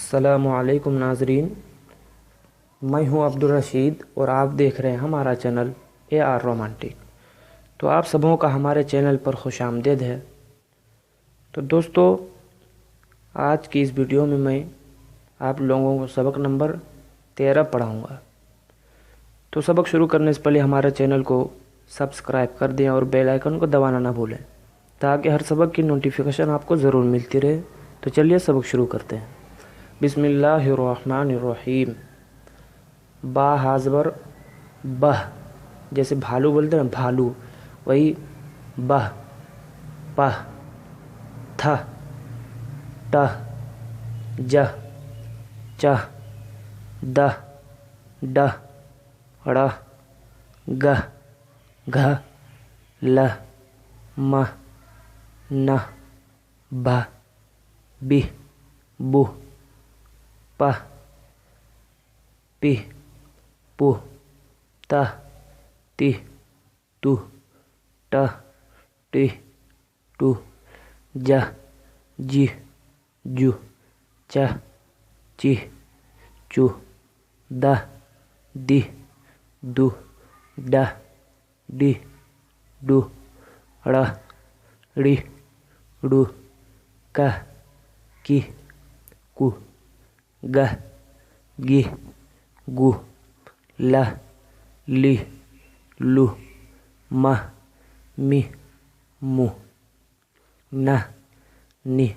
السلام علیکم ناظرین، میں ہوں عبدالرشید اور آپ دیکھ رہے ہیں ہمارا چینل اے آر رومانٹک۔ تو آپ سبوں کا ہمارے چینل پر خوش آمدید ہے۔ تو دوستو، آج کی اس ویڈیو میں آپ لوگوں کو سبق نمبر 13 پڑھاؤں گا۔ تو سبق شروع کرنے سے پہلے ہمارے چینل کو سبسکرائب کر دیں اور بیل آئیکن کو دبانا نہ بھولیں تاکہ ہر سبق کی نوٹیفیکیشن آپ کو ضرور ملتی رہے۔ تو چلیے سبق شروع کرتے ہیں۔ بسم اللہ الرحمن الرحیم۔ با حاضبر بہ، جیسے بھالو بولتے ہیں بھالو، وہی بہ، پہ، تھ، ٹہ، جہ، چہ، دہ، ڈہ، ڑہ، گہ، گھ، لہ، مہ، نہ، بہ، بہ، بہ، پہ، پہ، پہ، تہ، تہ، تہ، ٹہ، ٹہ، ٹہ، جہ، جہ، جہ، چہ، چہ، چہ، دہ، دہ، دہ، ڈہ، ڈہ، ڈہ، ڑہ، ڑہ، ڑہ، کہ، کہ، کہ، گہ، گہ، گہ، لہ، لہ، لہ، مہ، مہ، مہ، نہ، نہ،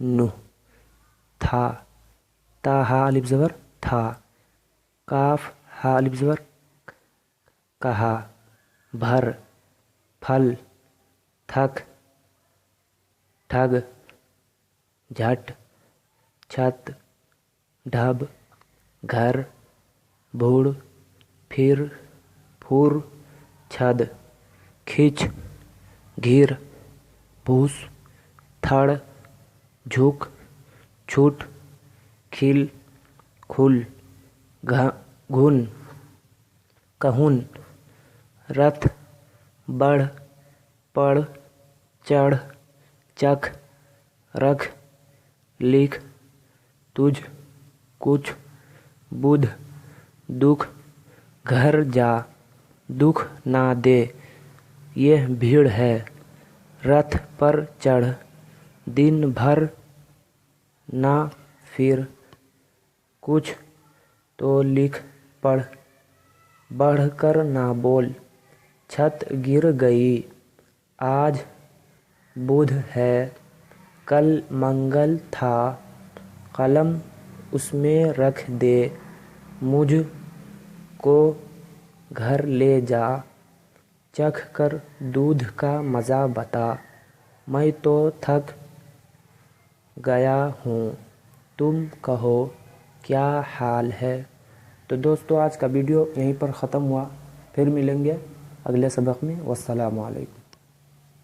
نہ، تھا، تا ہا الف زبر تھا، کاف ہا الف زبر کہا، بھر، پھل، تھک، ٹھگ، جھٹ، چھت، ڈھب، گھر، بھوڑ، پھر، پھر، چھد، کھچ، گھر، بھوس، تھڑ، جھک، چھٹ، کھل، کھل، گھن، کہن، رتھ، بڑھ، پڑھ، چڑھ، چکھ، رکھ، لکھ، تجھ، کچھ، بدھ، دکھ، گھر جا، دکھ نہ دے، یہ بھیڑ ہے، رتھ پر چڑھ، دن بھر نہ پھر، کچھ تو لکھ پڑھ، بڑھ کر نہ بول، چھت گر گئی، آج بدھ ہے، کل منگل تھا، قلم اس میں رکھ دے، مجھ کو گھر لے جا، چکھ کر دودھ کا مزہ بتا، میں تو تھک گیا ہوں، تم کہو کیا حال ہے۔ تو دوستو، آج کا ویڈیو یہیں پر ختم ہوا، پھر ملیں گے اگلے سبق میں۔ والسلام علیکم۔